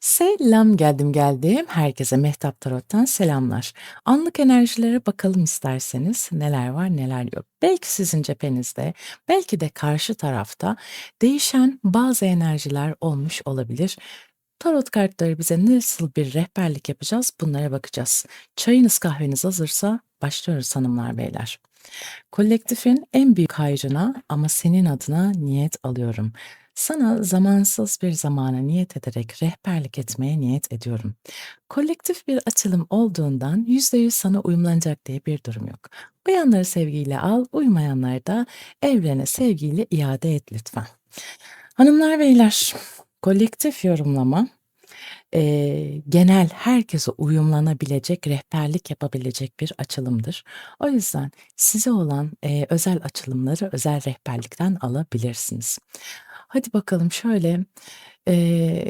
Selam, geldim. Herkese Mehtap Tarot'tan selamlar. Anlık enerjilere bakalım isterseniz neler var neler yok. Belki sizin cephenizde, belki de karşı tarafta değişen bazı enerjiler olmuş olabilir. Tarot kartları bize nasıl bir rehberlik yapacağız bunlara bakacağız. Çayınız kahveniz hazırsa başlıyoruz hanımlar beyler. Kolektifin en büyük hayrına ama senin adına niyet alıyorum. Sana zamansız bir zamana niyet ederek rehberlik etmeye niyet ediyorum. Kolektif bir açılım olduğundan %100 sana uyumlanacak diye bir durum yok. Uyanları sevgiyle al, uymayanları da evrene sevgiyle iade et lütfen. Hanımlar beyler, kolektif yorumlama genel herkese uyumlanabilecek, rehberlik yapabilecek bir açılımdır. O yüzden size olan, özel açılımları özel rehberlikten alabilirsiniz. Hadi bakalım şöyle,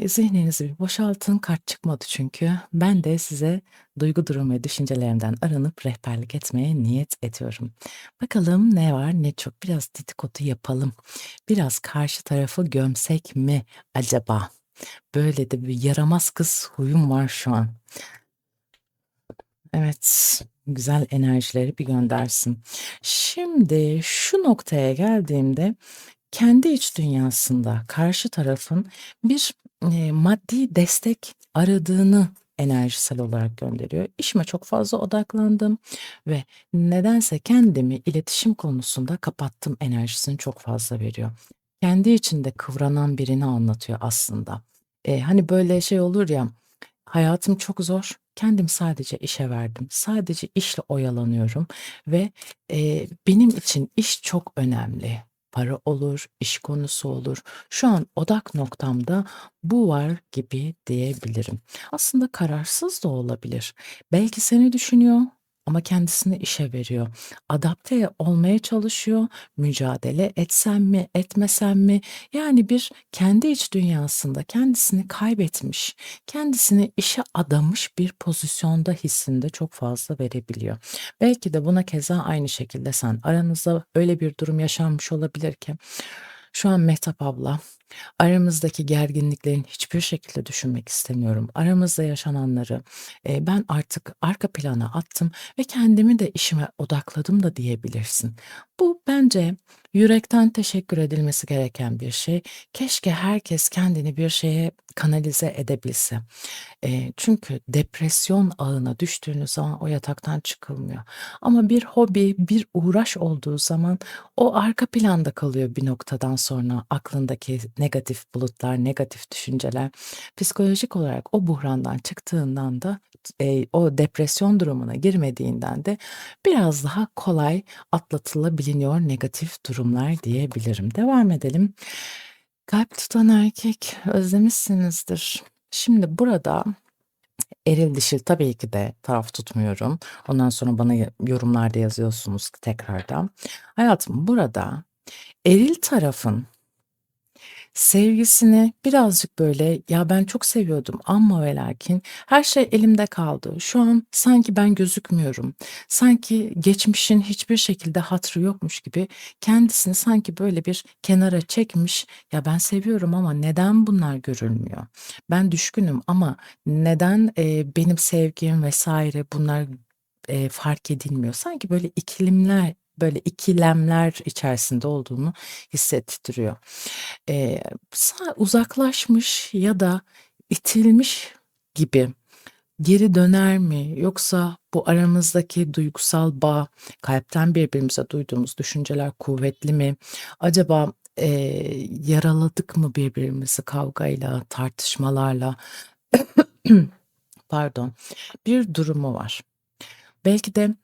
zihninizi bir boşaltın, kart çıkmadı çünkü. Ben de size duygu durum ve düşüncelerimden arınıp rehberlik etmeye niyet ediyorum. Bakalım ne var ne çok, biraz dedikodu yapalım. Biraz karşı tarafı gömsek mi acaba? Böyle de bir yaramaz kız huyum var şu an. Evet, güzel enerjileri bir göndersin. Şimdi şu noktaya geldiğimde kendi iç dünyasında karşı tarafın bir, maddi destek aradığını enerjisel olarak gönderiyor. İşime çok fazla odaklandım ve nedense kendimi iletişim konusunda kapattım enerjisini çok fazla veriyor. Kendi içinde kıvranan birini anlatıyor aslında. Hani, böyle şey olur ya, hayatım çok zor, kendimi sadece işe verdim. Sadece işle oyalanıyorum ve, benim için iş çok önemli. Para olur, iş konusu olur. Şu an odak noktamda bu var gibi diyebilirim. Aslında kararsız da olabilir. Belki seni düşünüyor ama kendisini işe veriyor. Adapte olmaya çalışıyor. Mücadele etsem mi, etmesem mi? Yani bir kendi iç dünyasında kendisini kaybetmiş, kendisini işe adamış bir pozisyonda hissini de çok fazla verebiliyor. Belki de buna keza aynı şekilde sen aranızda öyle bir durum yaşanmış olabilir ki şu an Mehtap abla, aramızdaki gerginliklerin hiçbir şekilde düşünmek istemiyorum. Aramızda yaşananları, ben artık arka plana attım ve kendimi de işime odakladım da diyebilirsin. Bu bence yürekten teşekkür edilmesi gereken bir şey. Keşke herkes kendini bir şeye kanalize edebilse. Çünkü depresyon ağına düştüğünüz zaman o yataktan çıkılmıyor. Ama bir hobi, bir uğraş olduğu zaman o arka planda kalıyor bir noktadan sonra aklındaki negatif bulutlar, negatif düşünceler. Psikolojik olarak o buhrandan çıktığından da, o depresyon durumuna girmediğinden de biraz daha kolay atlatılabiliyor negatif durumlar diyebilirim. Devam edelim. Kalp tutan erkek özlemişsinizdir. Şimdi burada eril dişil tabii ki de taraf tutmuyorum. Ondan sonra bana yorumlarda yazıyorsunuz tekrardan. Hayatım burada eril tarafın sevgisini birazcık böyle, "Ya, ben çok seviyordum ama ve lakin her şey elimde kaldı. Şu an sanki ben gözükmüyorum. Sanki geçmişin hiçbir şekilde hatırı yokmuş gibi kendisini sanki böyle bir kenara çekmiş. Ya, ben seviyorum ama neden bunlar görülmüyor? Ben düşkünüm ama neden, benim sevgim vesaire bunlar, fark edilmiyor?" Sanki böyle ikilemler içerisinde olduğunu hissettiriyor. Eee, Uzaklaşmış ya da itilmiş gibi geri döner mi yoksa bu aramızdaki duygusal bağ, kalpten birbirimize duyduğumuz düşünceler kuvvetli mi? Acaba, yaraladık mı birbirimizi kavgayla, tartışmalarla? Pardon, bir durumu var. Belki de,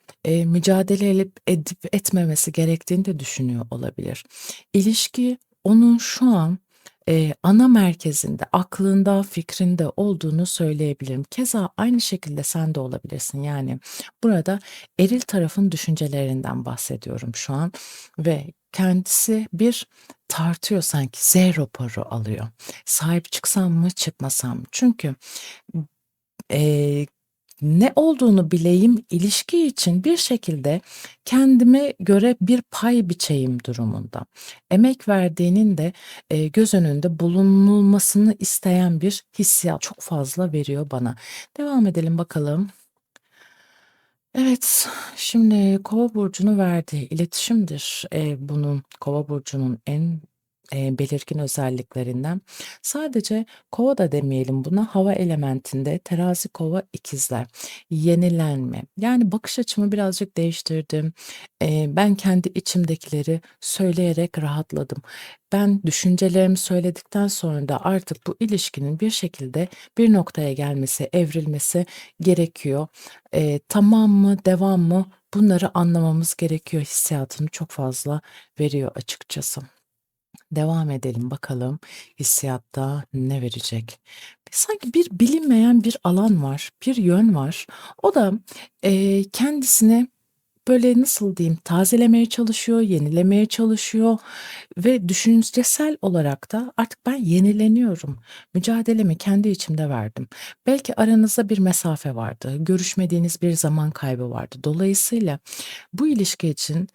mücadele edip etmemesi gerektiğini de düşünüyor olabilir. İlişki onun şu an, ana merkezinde, aklında, fikrinde olduğunu söyleyebilirim. Keza aynı şekilde sen de olabilirsin. Yani burada eril tarafın düşüncelerinden bahsediyorum şu an ve kendisi bir tartıyor sanki, Z raporu alıyor. Sahip çıksam mı, çıkmasam mı? Çünkü, Ne olduğunu bileyim, ilişki için bir şekilde kendime göre bir pay biçeyim durumunda. Emek verdiğinin de, göz önünde bulunulmasını isteyen bir hissiyat çok fazla veriyor bana. Devam edelim bakalım. Evet, şimdi Kova burcunu verdi. İletişimdir, bunun Kova burcunun en, belirgin özelliklerinden. Sadece Kova da demeyelim buna, hava elementinde Terazi, Kova, İkizler. Yenilenme, yani bakış açımı birazcık değiştirdim. Ben kendi içimdekileri söyleyerek rahatladım. Ben düşüncelerimi söyledikten sonra da artık bu ilişkinin bir şekilde bir noktaya gelmesi, evrilmesi gerekiyor. Tamam mı, devam mı? Bunları anlamamız gerekiyor hissiyatını çok fazla veriyor açıkçası. Devam edelim bakalım hissiyatta ne verecek? Sanki bir bilinmeyen bir alan var, bir yön var. O da, kendisini böyle, nasıl diyeyim, tazelemeye çalışıyor, yenilemeye çalışıyor ve düşüncesel olarak da artık ben yenileniyorum. Mücadelemi kendi içimde verdim. Belki aranızda bir mesafe vardı, görüşmediğiniz bir zaman kaybı vardı. Dolayısıyla bu ilişki için,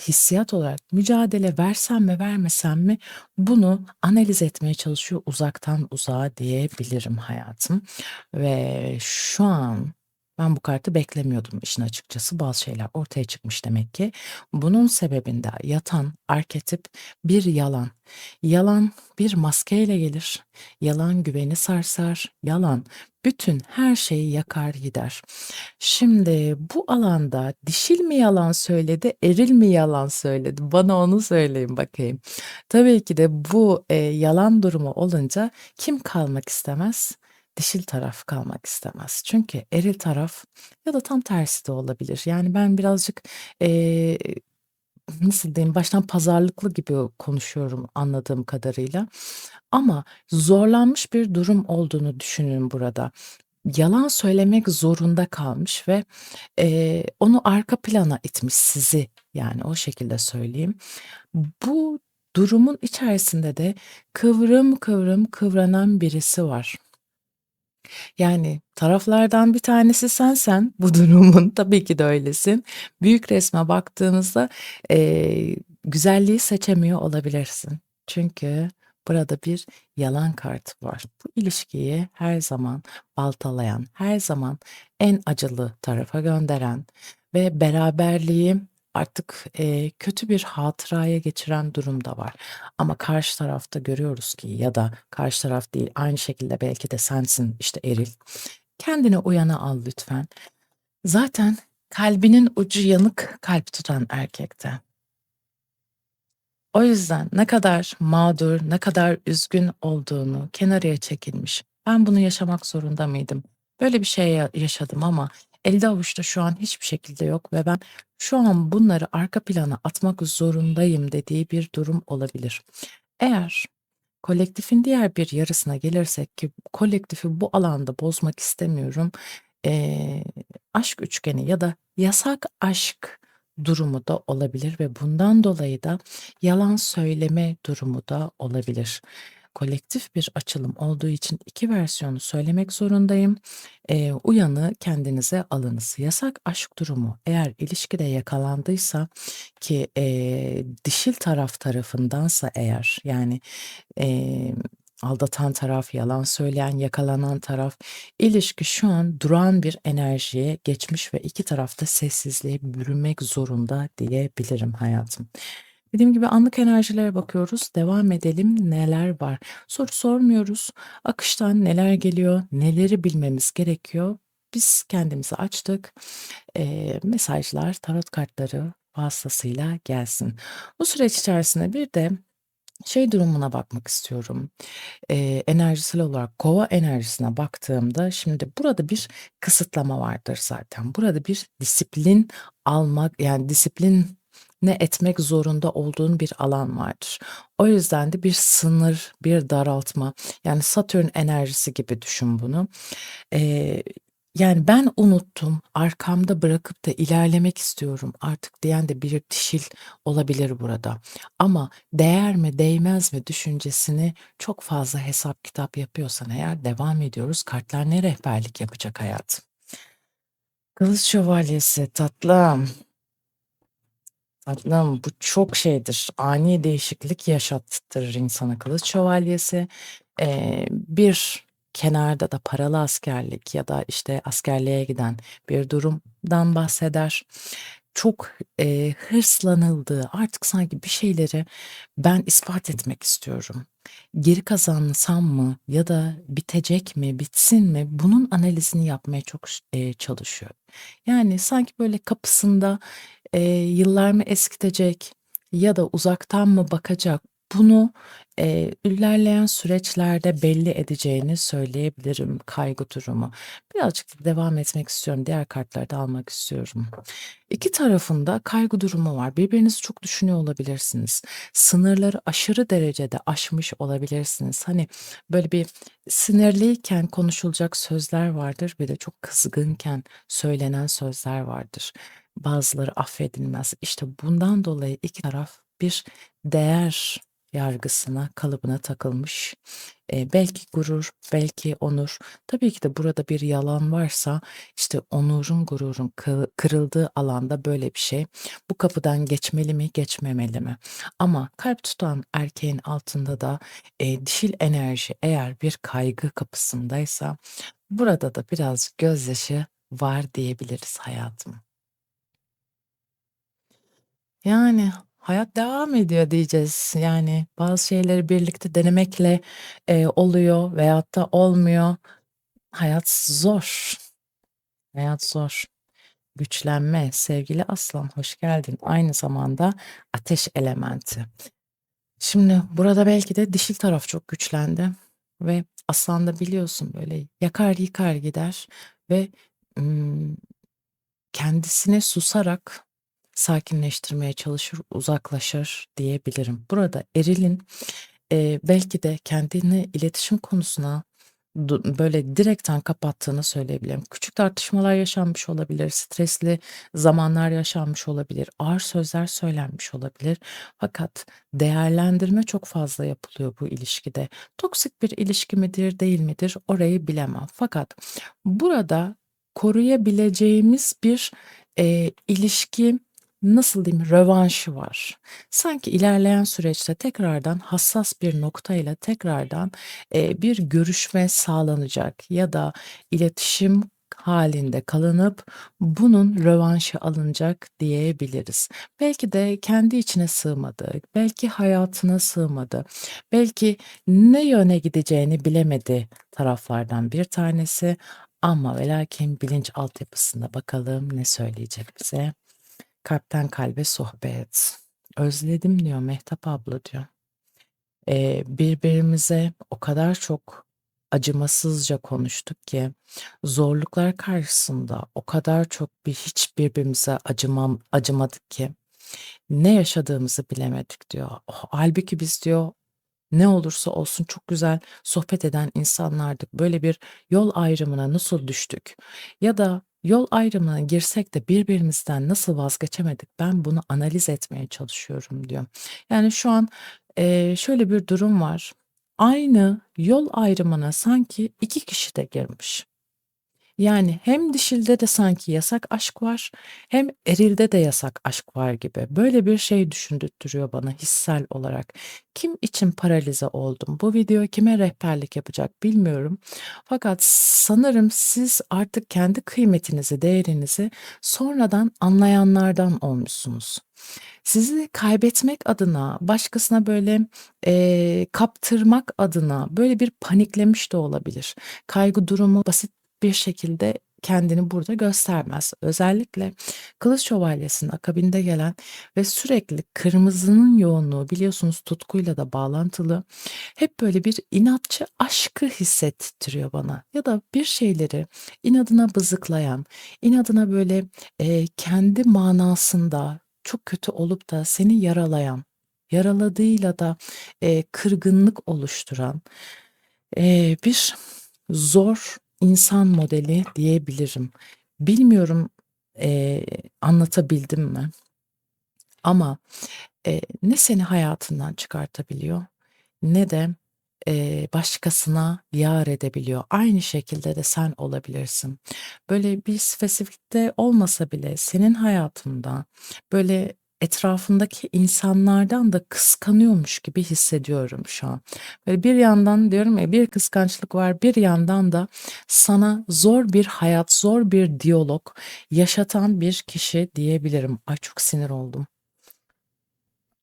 hissiyat olarak mücadele versem mi vermesem mi bunu analiz etmeye çalışıyor uzaktan uzağa diyebilirim hayatım. Ve şu an ben bu kartı beklemiyordum işin açıkçası. Bazı şeyler ortaya çıkmış demek ki. Bunun sebebinde yatan arketip bir yalan. Yalan bir maskeyle gelir. Yalan güveni sarsar. Yalan bütün her şeyi yakar gider. Şimdi bu alanda dişil mi yalan söyledi, eril mi yalan söyledi? Bana onu söyleyin bakayım. Tabii ki de bu, yalan durumu olunca kim kalmak istemez? Dişil taraf kalmak istemez. Çünkü eril taraf ya da tam tersi de olabilir. Yani ben birazcık, eee, nasıl diyeyim, baştan pazarlıklı gibi konuşuyorum anladığım kadarıyla ama zorlanmış bir durum olduğunu düşünün burada. Yalan söylemek zorunda kalmış ve, onu arka plana itmiş sizi, yani o şekilde söyleyeyim. Bu durumun içerisinde de kıvrım kıvrım kıvranan birisi var. Yani taraflardan bir tanesi sensen bu durumun, tabii ki de öylesin. Büyük resme baktığımızda, güzelliği seçemiyor olabilirsin. Çünkü burada bir yalan kartı var. Bu ilişkiyi her zaman baltalayan, her zaman en acılı tarafa gönderen ve beraberliği artık, kötü bir hatıraya geçiren durum da var. Ama karşı tarafta görüyoruz ki ya da karşı taraf değil, aynı şekilde belki de sensin, işte, eril. Kendini uyana al lütfen. Zaten kalbinin ucu yanık kalp tutan erkekte. O yüzden ne kadar mağdur, ne kadar üzgün olduğunu kenarıya çekilmiş. Ben bunu yaşamak zorunda mıydım? Böyle bir şey yaşadım ama elde avuçta şu an hiçbir şekilde yok ve ben şu an bunları arka plana atmak zorundayım dediği bir durum olabilir. Eğer kolektifin diğer bir yarısına gelirsek ki kolektifi bu alanda bozmak istemiyorum. Eee, Aşk üçgeni ya da yasak aşk durumu da olabilir ve bundan dolayı da yalan söyleme durumu da olabilir. Kolektif bir açılım olduğu için 2 versiyonu söylemek zorundayım. Uyanı kendinize alınız. Yasak aşk durumu eğer ilişkide yakalandıysa ki, dişil taraf tarafındansa eğer, yani, emm, aldatan taraf, yalan söyleyen, yakalanan taraf, ilişki şu an durağan bir enerjiye geçmiş ve 2 taraf da sessizliğe bürünmek zorunda diyebilirim hayatım. Dediğim gibi anlık enerjilere bakıyoruz. Devam edelim. Neler var? Soru sormuyoruz. Akıştan neler geliyor, neleri bilmemiz gerekiyor? Biz kendimizi açtık. Mesajlar, tarot kartları vasıtasıyla gelsin. Bu süreç içerisinde bir de şey durumuna bakmak istiyorum. Enerjisel olarak Kova enerjisine baktığımda şimdi burada bir kısıtlama vardır zaten. Burada bir disiplin almak, yani disipline etmek zorunda olduğun bir alan vardır. O yüzden de bir sınır, bir daraltma, yani Satürn enerjisi gibi düşün bunu. Eee, Yani ben unuttum, arkamda bırakıp da ilerlemek istiyorum artık diyen de bir dişil olabilir burada. Ama değer mi değmez mi düşüncesini çok fazla hesap kitap yapıyorsan eğer devam ediyoruz. Kartlar ne rehberlik yapacak hayatım? Kılıç şövalyesi tatlım. Tatlım bu çok şeydir. Ani değişiklik yaşattırır insana kılıç şövalyesi. Bir kenarda da paralı askerlik ya da işte askerliğe giden bir durumdan bahseder. Çok hırslanıldığı artık sanki bir şeyleri ben ispat etmek istiyorum. Geri kazansam mı ya da bitecek mi, bitsin mi? Bunun analizini yapmaya çok çalışıyor. Yani sanki böyle kapısında yıllar mı eskitecek ya da uzaktan mı bakacak? Bunu ilerleyen süreçlerde belli edeceğini söyleyebilirim kaygı durumu. Birazcık da devam etmek istiyorum. Diğer kartları da almak istiyorum. İki tarafında kaygı durumu var. Birbirinizi çok düşünüyor olabilirsiniz. Sınırları aşırı derecede aşmış olabilirsiniz. Hani böyle bir sinirliyken konuşulacak sözler vardır, bir de çok kızgınken söylenen sözler vardır. Bazıları affedilmez. İşte bundan dolayı iki taraf bir değer yargısına, kalıbına takılmış. Belki gurur, belki onur. Tabii ki de burada bir yalan varsa işte onurun, gururun kırıldığı alanda böyle bir şey. Bu kapıdan geçmeli mi, geçmemeli mi? Ama kalp tutan erkeğin altında da dişil enerji eğer bir kaygı kapısındaysa burada da birazcık gözyaşı var diyebiliriz hayatım. Yani hayat devam ediyor diyeceğiz. Yani bazı şeyleri birlikte denemekle oluyor veyahut da olmuyor. Hayat zor. Hayat zor. Güçlenme, sevgili Aslan, hoş geldin. Aynı zamanda ateş elementi. Şimdi burada belki de dişil taraf çok güçlendi ve Aslan da biliyorsun böyle yakar yıkar gider ve ım, kendisine susarak sakinleştirmeye çalışır, uzaklaşır diyebilirim. Burada erilin belki de kendini iletişim konusuna böyle direkten kapattığını söyleyebilirim. Küçük tartışmalar yaşanmış olabilir, stresli zamanlar yaşanmış olabilir, ağır sözler söylenmiş olabilir. Fakat değerlendirme çok fazla yapılıyor bu ilişkide. Toksik bir ilişki midir, değil midir orayı bilemem. Fakat burada koruyabileceğimiz bir, ilişki, nasıl diyeyim, rövanşı var. Sanki ilerleyen süreçte tekrardan hassas bir noktayla tekrardan bir görüşme sağlanacak ya da iletişim halinde kalınıp bunun rövanşı alınacak diyebiliriz. Belki de kendi içine sığmadı, belki hayatına sığmadı, belki ne yöne gideceğini bilemedi taraflardan bir tanesi ama ve lakin bilinç altyapısına bakalım ne söyleyecek bize? Kalpten kalbe sohbet. Özledim diyor Mehtap abla diyor. Birbirimize o kadar çok acımasızca konuştuk ki, zorluklar karşısında o kadar çok hiç birbirimize acımadık ki, ne yaşadığımızı bilemedik diyor. Hâlbuki biz diyor ne olursa olsun çok güzel sohbet eden insanlardık. Böyle bir yol ayrımına nasıl düştük? Ya da yol ayrımına girsek de birbirimizden nasıl vazgeçemedik? Ben bunu analiz etmeye çalışıyorum diyor. Yani şu an şöyle bir durum var. Aynı yol ayrımına sanki 2 kişi de girmiş. Yani hem dişilde de sanki yasak aşk var, hem erilde de yasak aşk var gibi. Böyle bir şey düşündürtüyor bana hissel olarak. Kim için paralize oldum? Bu video kime rehberlik yapacak bilmiyorum. Fakat sanırım siz artık kendi kıymetinizi, değerinizi sonradan anlayanlardan olmuşsunuz. Sizi kaybetmek adına, başkasına böyle, kaptırmak adına böyle bir paniklemiş de olabilir. Kaygı durumu basit bir şekilde kendini burada göstermez. Özellikle Kılıç Şövalyesi'nin akabinde gelen ve sürekli kırmızının yoğunluğu biliyorsunuz tutkuyla da bağlantılı. Hep böyle bir inatçı aşkı hissettiriyor bana ya da bir şeyleri inadına bızıklayan, inadına böyle, kendi manasında çok kötü olup da seni yaralayan, yaraladığıyla da, kırgınlık oluşturan, bir zor insan modeli diyebilirim. Bilmiyorum, anlatabildim mi ama, ne seni hayatından çıkartabiliyor ne de, başkasına yar edebiliyor. Aynı şekilde de sen olabilirsin. Böyle bir spesifikte olmasa bile senin hayatında, böyle, etrafındaki insanlardan da kıskanıyormuş gibi hissediyorum şu an. Böyle bir yandan diyorum ya, bir kıskançlık var, bir yandan da sana zor bir hayat, zor bir diyalog yaşatan bir kişi diyebilirim. Ay, çok sinir oldum.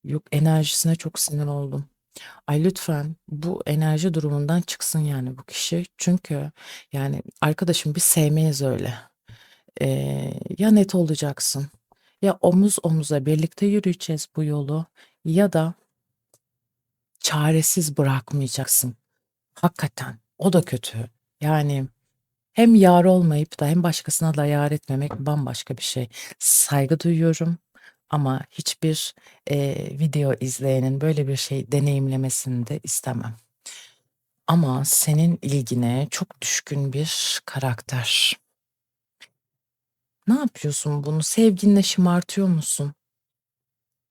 Yok, enerjisine çok sinir oldum. Ay, lütfen bu enerji durumundan çıksın yani bu kişi. Çünkü yani arkadaşım, biz sevmeyiz öyle. Ya net olacaksın, ya omuz omuza birlikte yürüyeceğiz bu yolu, ya da çaresiz bırakmayacaksın. Hakikaten o da kötü. Yani hem yar olmayıp da hem başkasına da yar etmemek bambaşka bir şey. Saygı duyuyorum ama hiçbir video izleyenin böyle bir şey deneyimlemesini de istemem. Ama senin ilgine çok düşkün bir karakter. Ne yapıyorsun bunu? Sevginle şımartıyor musun?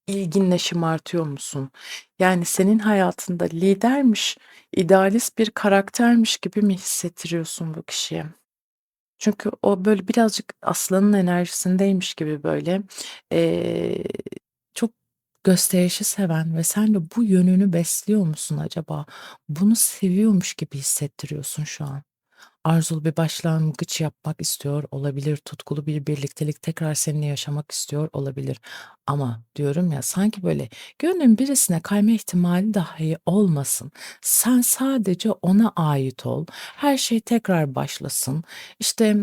İlginle şımartıyor musun? Yani senin hayatında lidermiş, idealist bir karaktermiş gibi mi hissettiriyorsun bu kişiye? Çünkü o böyle birazcık aslanın enerjisindeymiş gibi böyle, eee, çok gösterişi seven ve sen de bu yönünü besliyor musun acaba? Bunu seviyormuş gibi hissettiriyorsun şu an. Arzulu bir başlangıç yapmak istiyor olabilir, tutkulu bir birliktelik tekrar seninle yaşamak istiyor olabilir. Ama diyorum ya, sanki böyle gönlün birisine kayma ihtimali dahi olmasın. Sen sadece ona ait ol. Her şey tekrar başlasın. İşte,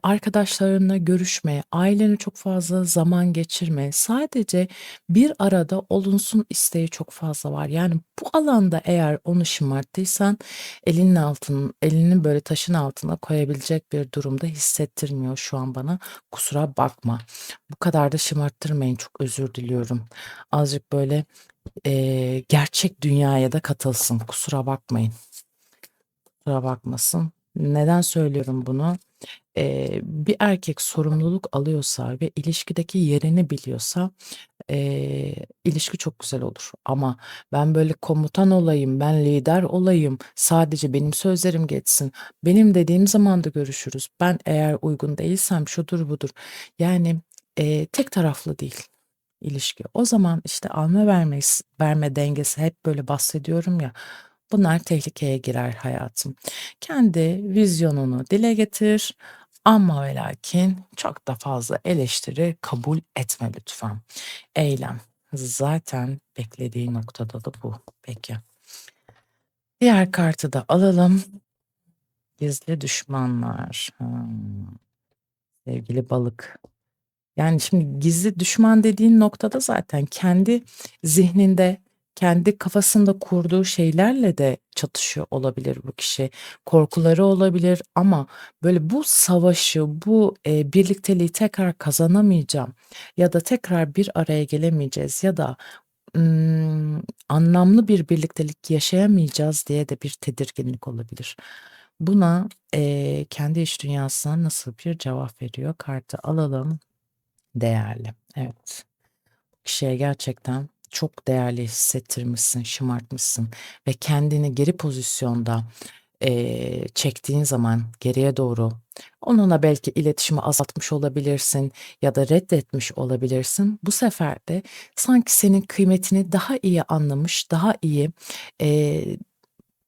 arkadaşlarınla görüşme, ailene çok fazla zaman geçirme. Sadece bir arada olunsun isteği çok fazla var. Yani bu alanda eğer onu şımarttıysan elini böyle taşın altına koyabilecek bir durumda hissettirmiyor şu an bana. Kusura bakma. Bu kadar da şımarttırmayın, çok özür diliyorum. Azıcık böyle, gerçek dünyaya da katılsın. Kusura bakmayın, kusura bakmasın. Neden söylüyorum bunu? Bir erkek sorumluluk alıyorsa ve ilişkideki yerini biliyorsa, ilişki çok güzel olur. Ama ben böyle komutan olayım, ben lider olayım, sadece benim sözlerim geçsin, benim dediğim zaman da görüşürüz, ben eğer uygun değilsem şudur budur. Yani, tek taraflı değil ilişki. O zaman işte alma verme dengesi hep böyle bahsediyorum ya, bunlar tehlikeye girer hayatım. Kendi vizyonunu dile getir ama ve lakin çok da fazla eleştiri kabul etme lütfen. Eylem. Zaten beklediği noktada da bu. Peki. Diğer kartı da alalım. Gizli düşmanlar. Sevgili balık. Yani şimdi gizli düşman dediğin noktada zaten kendi zihninde, kendi kafasında kurduğu şeylerle de çatışıyor olabilir bu kişi. Korkuları olabilir ama böyle bu savaşı, bu, birlikteliği tekrar kazanamayacağım ya da tekrar bir araya gelemeyeceğiz ya da, anlamlı bir birliktelik yaşayamayacağız diye de bir tedirginlik olabilir. Buna, kendi iç dünyasına nasıl bir cevap veriyor? Kartı alalım. Değerli. Evet. Kişiye gerçekten çok değerli hissettirmişsin, şımartmışsın ve kendini geri pozisyonda, çektiğin zaman geriye doğru onunla belki iletişimi azaltmış olabilirsin ya da reddetmiş olabilirsin. Bu sefer de sanki senin kıymetini daha iyi anlamış, daha iyi, eee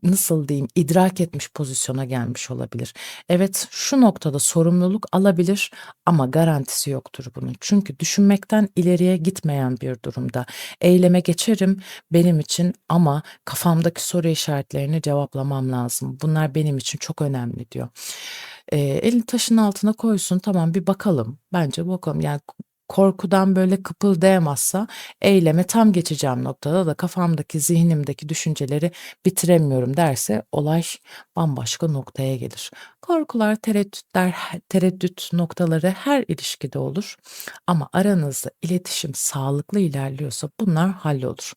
nasıl diyeyim, idrak etmiş pozisyona gelmiş olabilir. Evet, şu noktada sorumluluk alabilir ama garantisi yoktur bunun. Çünkü düşünmekten ileriye gitmeyen bir durumda. Eyleme geçerim benim için ama kafamdaki soru işaretlerini cevaplamam lazım. Bunlar benim için çok önemli diyor. Elini taşın altına koysun, tamam bir bakalım. Bence bakalım yani korkudan böyle kıpıldayamazsa eyleme tam geçeceğim noktada da kafamdaki, zihnimdeki düşünceleri bitiremiyorum derse olay bambaşka noktaya gelir. Korkular, tereddütler, tereddüt noktaları her ilişkide olur ama aranızda iletişim sağlıklı ilerliyorsa bunlar hallolur.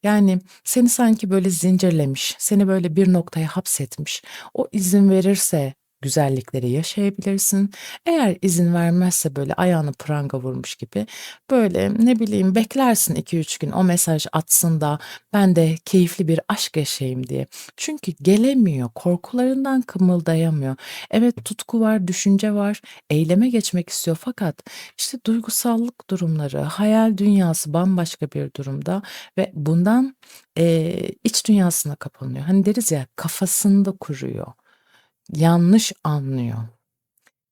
Yani seni sanki böyle zincirlemiş, seni böyle bir noktaya hapsetmiş, o izin verirse güzellikleri yaşayabilirsin. Eğer izin vermezse böyle ayağını pranga vurmuş gibi böyle ne bileyim beklersin 2-3 gün o mesaj atsın da ben de keyifli bir aşk yaşayayım diye. Çünkü gelemiyor, korkularından kımıldayamıyor. Evet tutku var, düşünce var, eyleme geçmek istiyor fakat işte duygusallık durumları, hayal dünyası bambaşka bir durumda ve bundan iç dünyasına kapanıyor. Hani deriz ya kafasında kuruyor, yanlış anlıyor.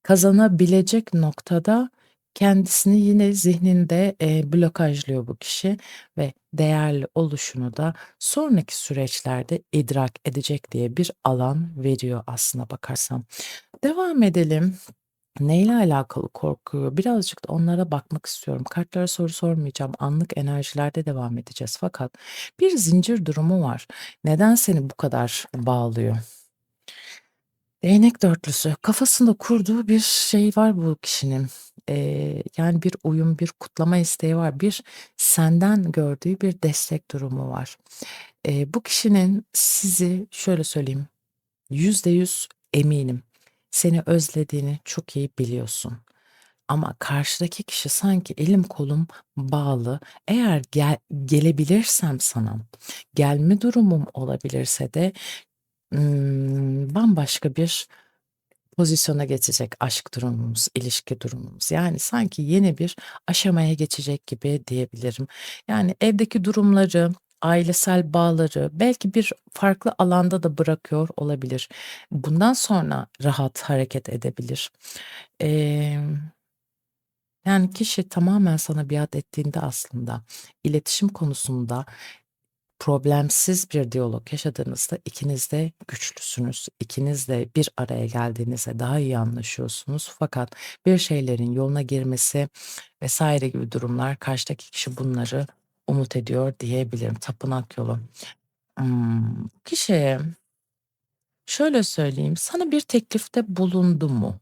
Kazanabilecek noktada kendisini yine zihninde, blokajlıyor bu kişi ve değerli oluşunu da sonraki süreçlerde idrak edecek diye bir alan veriyor aslına bakarsan. Devam edelim. Neyle alakalı korkuyor? Birazcık da onlara bakmak istiyorum. Kartlara soru sormayacağım. Anlık enerjilerde devam edeceğiz. Fakat bir zincir durumu var. Neden seni bu kadar bağlıyor? Değnek dörtlüsü. Kafasında kurduğu bir şey var bu kişinin. Yani bir uyum, bir kutlama isteği var. Bir senden gördüğü bir destek durumu var. Bu kişinin sizi şöyle söyleyeyim, %100 eminim. Seni özlediğini çok iyi biliyorsun. Ama karşıdaki kişi sanki elim kolum bağlı. Eğer gelebilirsem sana, gelme durumum olabilirse de bambaşka bir pozisyona geçecek aşk durumumuz, ilişki durumumuz. Yani sanki yeni bir aşamaya geçecek gibi diyebilirim. Yani evdeki durumları, ailesel bağları belki bir farklı alanda da bırakıyor olabilir. Bundan sonra rahat hareket edebilir. Emm, yani kişi tamamen sana biat ettiğinde aslında iletişim konusunda problemsiz bir diyalog yaşadığınızda ikiniz de güçlüsünüz. İkiniz de bir araya geldiğinizde daha iyi anlaşıyorsunuz. Fakat bir şeylerin yoluna girmesi vesaire gibi durumlar karşıdaki kişi bunları umut ediyor diyebilirim. Tapınak yolu. Kişi şöyle söyleyeyim, sana bir teklifte bulundu mu?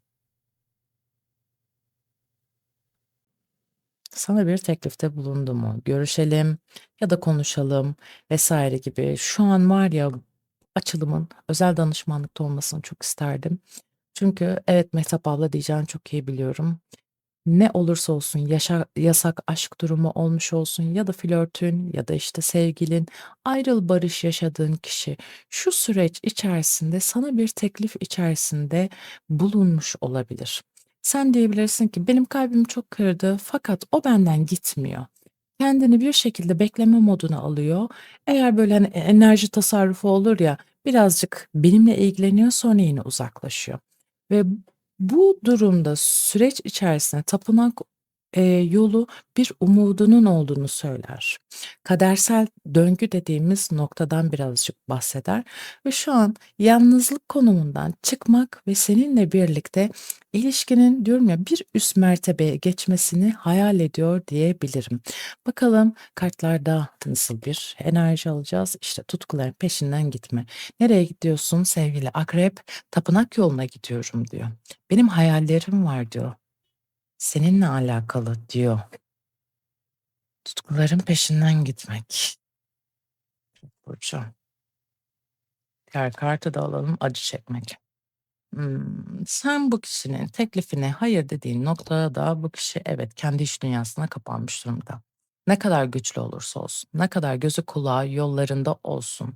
Sana bir teklifte bulundu mu? Görüşelim ya da konuşalım vesaire gibi. Şu an var ya açılımın özel danışmanlıkta olmasını çok isterdim. Çünkü evet Mehtap abla diyeceğini çok iyi biliyorum. Ne olursa olsun yasak aşk durumu olmuş olsun ya da flörtün ya da işte sevgilin, ayrıl barış yaşadığın kişi şu süreç içerisinde sana bir teklif içerisinde bulunmuş olabilir. Sen diyebilirsin ki benim kalbim çok kırdı fakat o benden gitmiyor. Kendini bir şekilde bekleme moduna alıyor. Eğer böyle hani enerji tasarrufu olur ya birazcık benimle ilgileniyor sonra yine uzaklaşıyor. Ve bu durumda süreç içerisinde tapınak, yolu bir umudunun olduğunu söyler. Kadersel döngü dediğimiz noktadan birazcık bahseder ve şu an yalnızlık konumundan çıkmak ve seninle birlikte ilişkinin diyorum ya bir üst mertebeye geçmesini hayal ediyor diyebilirim. Bakalım kartlarda nasıl bir enerji alacağız? İşte tutkuların peşinden gitme. Nereye gidiyorsun sevgili akrep? Tapınak yoluna gidiyorum diyor. Benim hayallerim var diyor. Seninle alakalı diyor. Tutkuların peşinden gitmek. Burcu. Diğer kartı da alalım. Acı çekmek. Sen bu kişinin teklifine hayır dediğin noktada da bu kişi evet kendi iç dünyasına kapanmış durumda. Ne kadar güçlü olursa olsun, ne kadar gözü kulağı yollarında olsun,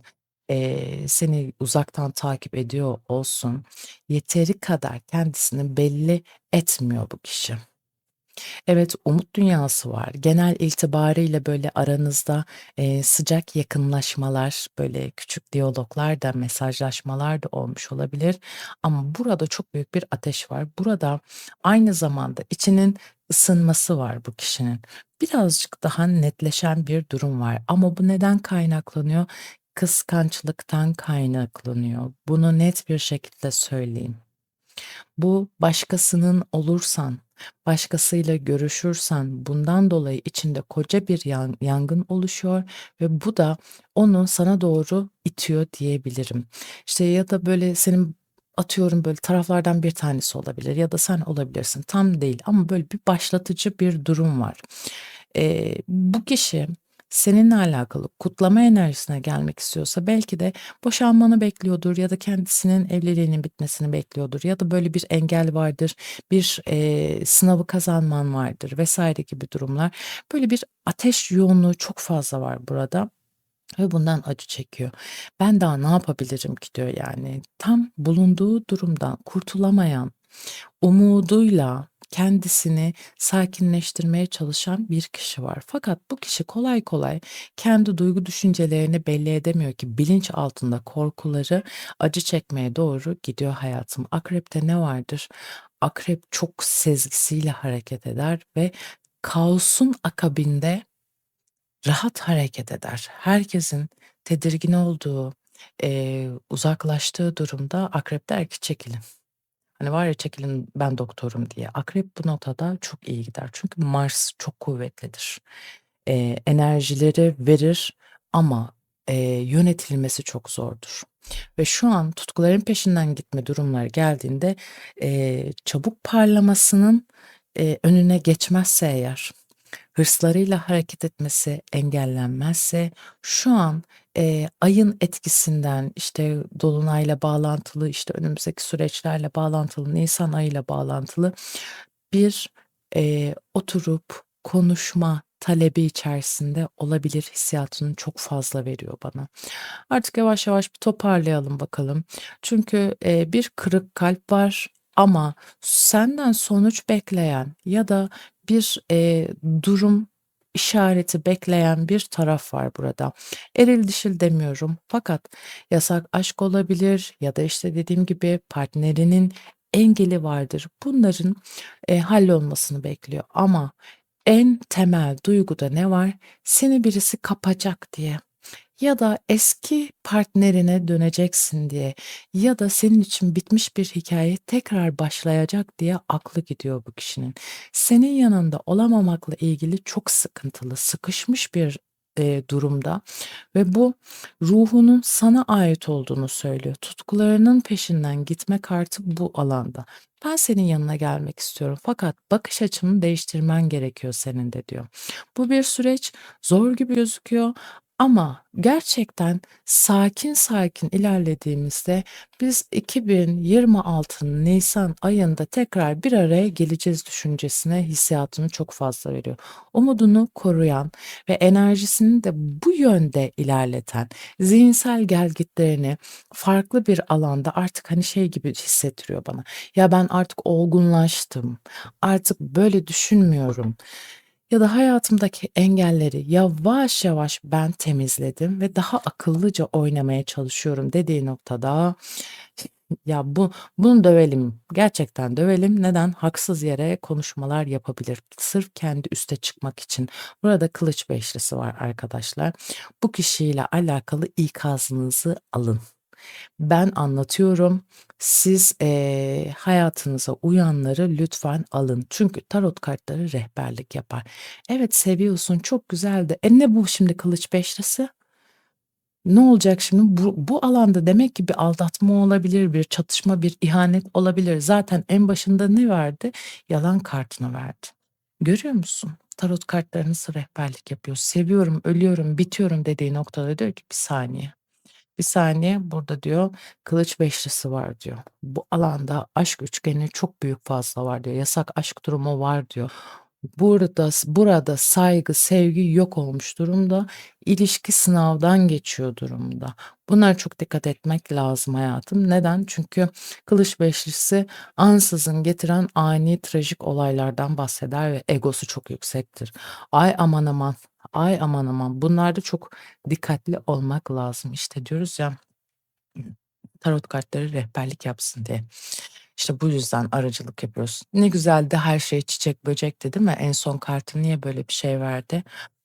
seni uzaktan takip ediyor olsun, yeteri kadar kendisini belli etmiyor bu kişi. Evet, umut dünyası var. Genel itibariyle böyle aranızda, sıcak yakınlaşmalar, böyle küçük diyaloglar da, mesajlaşmalar da olmuş olabilir ama burada çok büyük bir ateş var. Burada aynı zamanda içinin ısınması var bu kişinin. Birazcık daha netleşen bir durum var ama bu neden kaynaklanıyor? Kıskançlıktan kaynaklanıyor. Bunu net bir şekilde söyleyeyim. Bu başkasının olursan, başkasıyla görüşürsen bundan dolayı içinde koca bir yangın oluşuyor ve bu da onu sana doğru itiyor diyebilirim. İşte ya da böyle senin atıyorum böyle taraflardan bir tanesi olabilir ya da sen olabilirsin. Tam değil ama böyle bir başlatıcı bir durum var. Bu kişi seninle alakalı kutlama enerjisine gelmek istiyorsa belki de boşanmanı bekliyordur ya da kendisinin evliliğinin bitmesini bekliyordur ya da böyle bir engel vardır, bir, sınavı kazanman vardır vesaire gibi durumlar. Böyle bir ateş yoğunluğu çok fazla var burada ve bundan acı çekiyor. "Ben daha ne yapabilirim ki?" diyor yani. Tam bulunduğu durumdan kurtulamayan, umuduyla kendisini sakinleştirmeye çalışan bir kişi var. Fakat bu kişi kolay kolay kendi duygu düşüncelerini belli edemiyor ki bilinç altında korkuları acı çekmeye doğru gidiyor hayatım. Akrep'te ne vardır? Akrep çok sezgisiyle hareket eder ve kaosun akabinde rahat hareket eder. Herkesin tedirgin olduğu, uzaklaştığı durumda akrep der ki çekilin. Hani var ya çekilin ben doktorum diye. Akrep bu noktada çok iyi gider. Çünkü Mars çok kuvvetlidir. Enerjileri verir ama, yönetilmesi çok zordur. Ve şu an tutkuların peşinden gitme durumları geldiğinde, çabuk parlamasının, önüne geçmezse eğer, hırslarıyla hareket etmesi engellenmezse şu an, ayın etkisinden, işte, dolunayla bağlantılı, işte, önümüzdeki süreçlerle bağlantılı, nisan ayıyla bağlantılı bir, oturup konuşma talebi içerisinde olabilir hissiyatını çok fazla veriyor bana. Artık yavaş yavaş bir toparlayalım bakalım. Çünkü, bir kırık kalp var ama senden sonuç bekleyen ya da bir, durum işareti bekleyen bir taraf var burada. Eril dişil demiyorum fakat yasak aşk olabilir ya da, işte, dediğim gibi partnerinin engeli vardır. Bunların, hallolmasını bekliyor ama en temel duyguda ne var? Seni birisi kapacak diye. Ya da eski partnerine döneceksin diye ya da senin için bitmiş bir hikaye tekrar başlayacak diye aklı gidiyor bu kişinin. Senin yanında olamamakla ilgili çok sıkıntılı, sıkışmış bir, durumda ve bu ruhunun sana ait olduğunu söylüyor. Tutkularının peşinden gitme kartı bu alanda. "Ben senin yanına gelmek istiyorum fakat bakış açını değiştirmen gerekiyor senin de." diyor. Bu bir süreç, zor gibi gözüküyor ama gerçekten sakin sakin ilerlediğimizde biz 2026'nın nisan ayında tekrar bir araya geleceğiz düşüncesine, hissiyatını çok fazla veriyor. Umudunu koruyan ve enerjisini de bu yönde ilerleten, zihinsel gelgitlerini farklı bir alanda artık, hani, şey gibi hissettiriyor bana, "Ya, ben artık olgunlaştım, artık böyle düşünmüyorum." Ya da hayatımdaki engelleri yavaş yavaş ben temizledim ve daha akıllıca oynamaya çalışıyorum dediği noktada ya bunu dövelim, gerçekten dövelim. Neden? Haksız yere konuşmalar yapabilir. Sırf kendi üste çıkmak için. Burada kılıç beşlisi var arkadaşlar. Bu kişiyle alakalı ikazınızı alın. Ben anlatıyorum. Siz, hayatınıza uyanları lütfen alın. Çünkü tarot kartları rehberlik yapar. Evet, seviyorsun, çok güzel de ne bu şimdi kılıç beşlisi? Ne olacak şimdi? Bu alanda demek ki bir aldatma olabilir, bir çatışma, bir ihanet olabilir. Zaten en başında ne verdi? Yalan kartını verdi. Görüyor musun? Tarot kartları nasıl rehberlik yapıyor? Seviyorum, ölüyorum, bitiyorum dediği noktada diyor ki bir saniye. Bir saniye, burada diyor kılıç beşlisi var diyor. Bu alanda aşk üçgeni çok büyük fazla var diyor. Yasak aşk durumu var diyor. Burada saygı, sevgi yok olmuş durumda. İlişki sınavdan geçiyor durumda. Bunlara çok dikkat etmek lazım hayatım. Neden? Çünkü kılıç beşlisi ansızın getiren ani trajik olaylardan bahseder ve egosu çok yüksektir. Ay aman aman, ay aman aman. Bunlarda çok dikkatli olmak lazım. İşte diyoruz ya tarot kartları rehberlik yapsın diye. İşte bu yüzden aracılık yapıyoruz. Ne güzeldi her şey çiçek böcekti değil mi? En son kartı niye böyle bir şey verdi?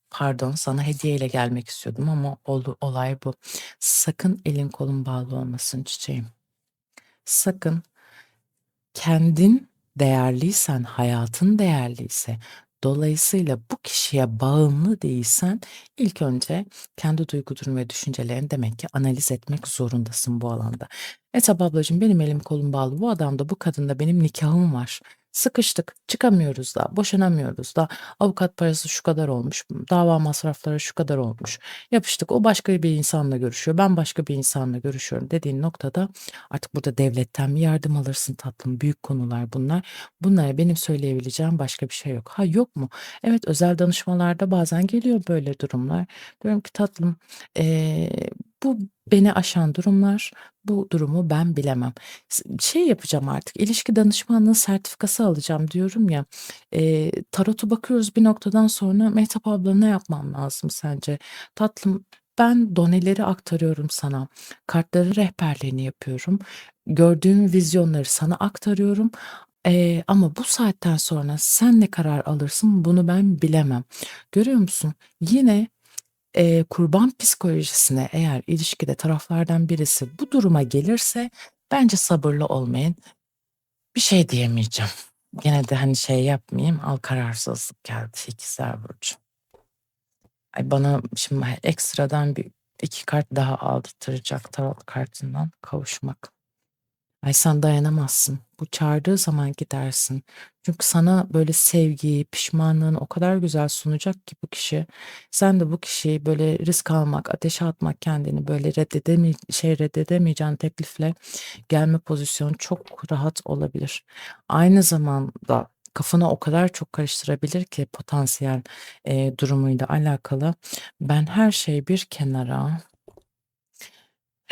Pardon sana hediyeyle gelmek istiyordum ama olay bu. Sakın elin kolun bağlı olmasın çiçeğim. Sakın kendin değerliysen, hayatın değerliyse, dolayısıyla bu kişiye bağımlı değilsen ilk önce kendi duygu durum ve düşüncelerini demek ki analiz etmek zorundasın bu alanda. Etap ablacığım benim elim kolum bağlı. Bu adamda bu kadında benim nikahım var. Sıkıştık, çıkamıyoruz da, boşanamıyoruz da, avukat parası şu kadar olmuş, dava masrafları şu kadar olmuş. Yapıştık, o başka bir insanla görüşüyor, ben başka bir insanla görüşüyorum dediğin noktada artık burada devletten bir yardım alırsın tatlım. Büyük konular bunlar. Bunlara benim söyleyebileceğim başka bir şey yok. Ha yok mu? Evet, özel danışmalarda bazen geliyor böyle durumlar. Diyorum ki tatlım, bu beni aşan durumlar. Bu durumu ben bilemem. Şey yapacağım artık, ilişki danışmanlığı sertifikası alacağım diyorum ya, tarotu bakıyoruz bir noktadan sonra, "Mehtap abla ne yapmam lazım sence?" "Tatlım, ben doneleri aktarıyorum sana, kartların rehberliğini yapıyorum, gördüğüm vizyonları sana aktarıyorum, ama bu saatten sonra sen ne karar alırsın bunu ben bilemem." Görüyor musun? Yine kurban psikolojisine eğer ilişkide taraflardan birisi bu duruma gelirse bence sabırlı olmayın. Bir şey diyemeyeceğim. Gene de, hani, şey yapmayayım, al kararsızlık geldi ikizler burcu. Ay, bana şimdi ekstradan bir 2 kart daha aldırtacak tarot kartından kavuşmak. Ay, sen dayanamazsın. Bu çağırdığı zaman gidersin. Çünkü sana böyle sevgiyi, pişmanlığını o kadar güzel sunacak ki bu kişi. Sen de bu kişiyi böyle risk almak, ateşe atmak, kendini böyle reddedemeyeceğin teklifle gelme pozisyonu çok rahat olabilir. Aynı zamanda kafanı o kadar çok karıştırabilir ki potansiyel, durumuyla alakalı. Ben her şeyi bir kenara,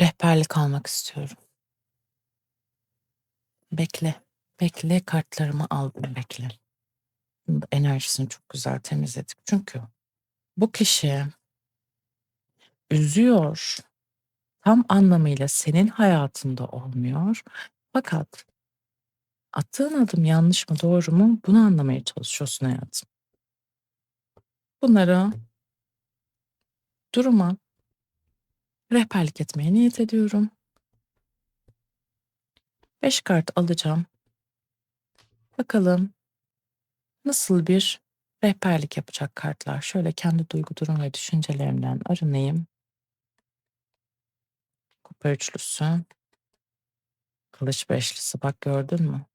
rehberlik almak istiyorum. Bekle, bekle, kartlarımı aldım, bekle. Bunun da enerjisini çok güzel temizledik. Çünkü bu kişi üzüyor, tam anlamıyla senin hayatında olmuyor. Fakat attığın adım yanlış mı, doğru mu bunu anlamaya çalışıyorsun hayatım. Bunları, duruma rehberlik etmeye niyet ediyorum. 5 kart alacağım. Bakalım nasıl bir rehberlik yapacak kartlar. Şöyle kendi duygu, durum ve düşüncelerimden arınayım. Kupa üçlüsü, kılıç beşlisi, bak gördün mü?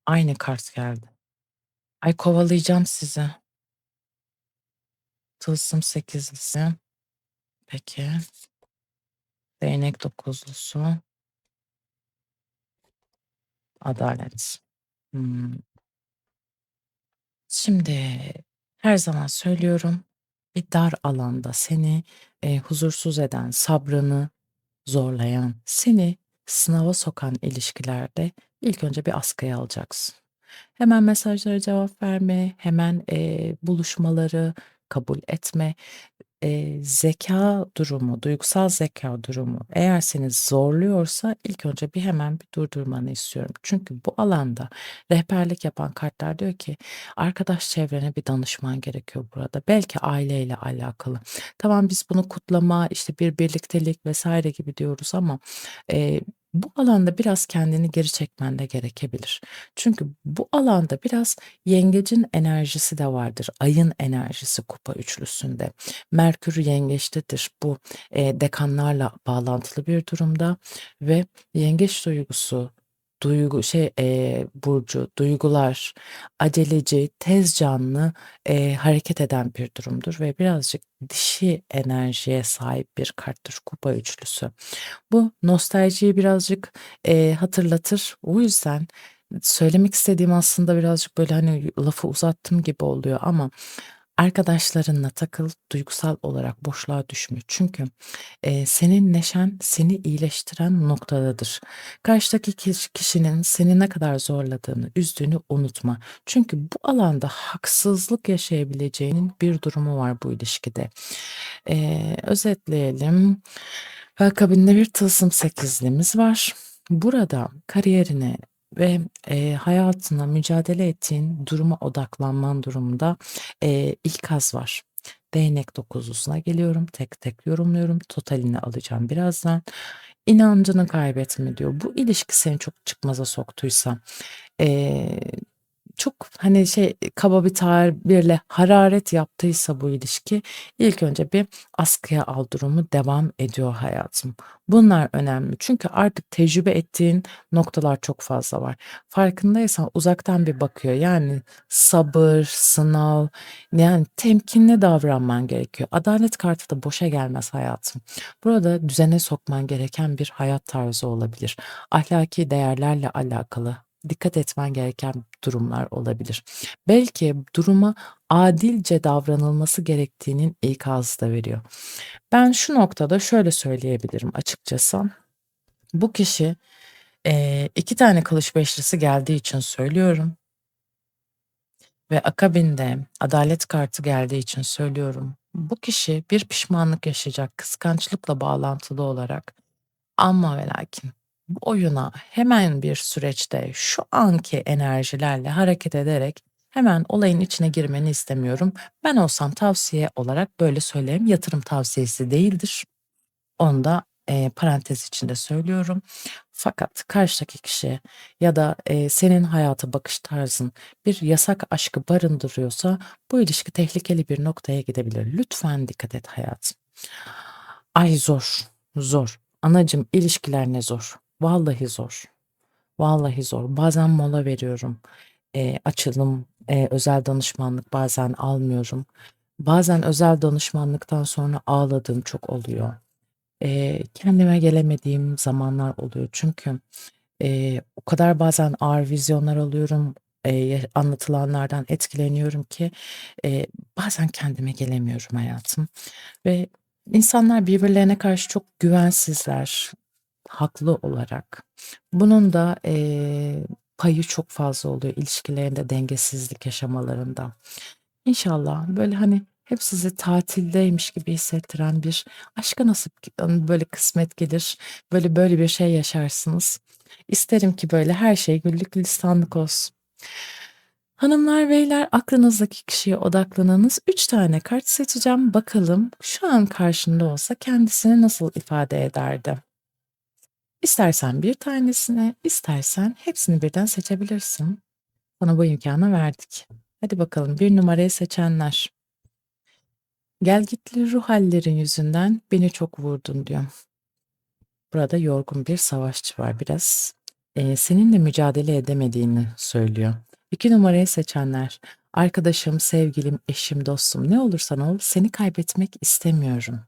Aynı kart geldi. Ay, kovalayacağım sizi. Tılsım sekizlisi. Peki. Değnek dokuzlusu. Adalet. Hımm. Şimdi her zaman söylüyorum, bir dar alanda seni, huzursuz eden, sabrını zorlayan, seni sınava sokan ilişkilerde ilk önce bir askıya alacaksın. Hemen mesajlara cevap verme, hemen, buluşmaları kabul etme. Zekâ durumu, duygusal zekâ durumu eğer seni zorluyorsa ilk önce hemen bir durdurmanı istiyorum. Çünkü bu alanda rehberlik yapan kartlar diyor ki arkadaş çevrene bir danışman gerekiyor burada. Belki aileyle alakalı. Tamam, biz bunu kutlama, işte, bir birliktelik vesaire gibi diyoruz ama, eee, bu alanda biraz kendini geri çekmen de gerekebilir. Çünkü bu alanda biraz yengecin enerjisi de vardır. Ayın enerjisi kupa üçlüsünde. Merkür yengeçtedir. Bu, dekanlarla bağlantılı bir durumda ve yengeç duygusu, burcu, duygular, aceleci, tez canlı, hareket eden bir durumdur ve birazcık dişi enerjiye sahip bir karttır kupa üçlüsü. Bu nostaljiyi birazcık, hatırlatır. O yüzden söylemek istediğim aslında birazcık böyle, hani, lafı uzattım gibi oluyor ama arkadaşlarınla takıl, duygusal olarak boşluğa düşme. Çünkü, senin neşen seni iyileştiren noktadadır. Karşıdaki kişinin seni ne kadar zorladığını, üzdüğünü unutma. Çünkü bu alanda haksızlık yaşayabileceğinin bir durumu var bu ilişkide. Özetleyelim. Akabinde bir tılsım sekizlimiz var. Burada kariyerine ve, hayatına mücadele ettiğin duruma odaklanman durumunda, ikaz var. Değnek dokuzlusuna geliyorum. Tek tek yorumluyorum. Totalini alacağım birazdan. İnancını kaybetme diyor. Bu ilişki seni çok çıkmaza soktuysa, eee çok, hani, kaba bir tabirle hararet yaptıysa bu ilişki, ilk önce bir askıya al durumu devam ediyor hayatım. Bunlar önemli çünkü artık tecrübe ettiğin noktalar çok fazla var. Farkındaysan uzaktan bir bakıyor. Yani sabır, sınav, yani temkinli davranman gerekiyor. Adalet kartı da boşa gelmez hayatım. Burada düzene sokman gereken bir hayat tarzı olabilir. Ahlaki değerlerle alakalı dikkat etmen gereken durumlar olabilir. Belki duruma adilce davranılması gerektiğinin ikazı da veriyor. Ben şu noktada şöyle söyleyebilirim açıkçası. Bu kişi 2 tane kılıç beşlisi geldiği için söylüyorum ve akabinde adalet kartı geldiği için söylüyorum. Bu kişi bir pişmanlık yaşayacak kıskançlıkla bağlantılı olarak ama ve lakin bu oyuna hemen bir süreçte şu anki enerjilerle hareket ederek hemen olayın içine girmeni istemiyorum. Ben olsam tavsiye olarak böyle söyleyeyim, yatırım tavsiyesi değildir. Onu da, parantez içinde söylüyorum. Fakat karşıdaki kişi ya da, senin hayata bakış tarzın bir yasak aşkı barındırıyorsa bu ilişki tehlikeli bir noktaya gidebilir. Lütfen dikkat et hayatım. Ay zor, zor. Anacığım ilişkiler ne zor. Vallahi zor. Vallahi zor. Bazen mola veriyorum. Açılım, özel danışmanlık bazen almıyorum. Bazen özel danışmanlıktan sonra ağladığım çok oluyor. Kendime gelemediğim zamanlar oluyor. Çünkü, o kadar bazen ağır vizyonlar alıyorum, anlatılanlardan etkileniyorum ki, eee, bazen kendime gelemiyorum hayatım ve insanlar birbirlerine karşı çok güvensizler, haklı olarak. Bunun da, payı çok fazla oluyor ilişkilerinde dengesizlik yaşamalarında. İnşallah, böyle, hani, hep sizi tatildeymiş gibi hissettiren bir aşka nasip böyle kısmet gelir, böyle bir şey yaşarsınız. İsterim ki böyle her şey güllük gülistanlık olsun. Hanımlar, beyler, aklınızdaki kişiye odaklanınız. 3 tane kart seçeceğim. Bakalım şu an karşında olsa kendisini nasıl ifade ederdi? İstersen bir tanesini, istersen hepsini birden seçebilirsin. Sana bu imkânı verdik. Hadi bakalım bir numarayı seçenler. Gelgitli ruh hallerin yüzünden beni çok vurdun diyor. Burada yorgun bir savaşçı var biraz. Seninle mücadele edemediğini söylüyor. 2 numarayı seçenler. Arkadaşım, sevgilim, eşim, dostum ne olursan ol seni kaybetmek istemiyorum.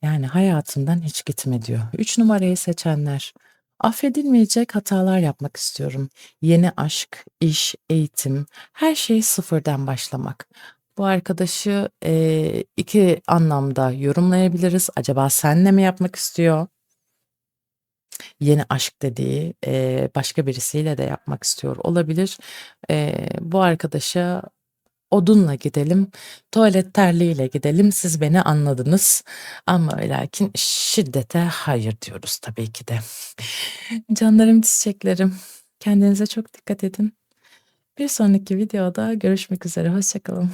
Yani hayatımdan hiç gitme diyor. 3 numarayı seçenler. Affedilmeyecek hatalar yapmak istiyorum. Yeni aşk, iş, eğitim, her şey sıfırdan başlamak. Bu arkadaşı, 2 anlamda yorumlayabiliriz. Acaba seninle mi yapmak istiyor? Yeni aşk dediği, başka birisiyle de yapmak istiyor olabilir. Bu arkadaşa odunla gidelim, tuvalet terliğiyle gidelim, siz beni anladınız ama ve lakin şiddete hayır diyoruz tabii ki de. Canlarım, çiçeklerim, kendinize çok dikkat edin. Bir sonraki videoda görüşmek üzere, hoşça kalın.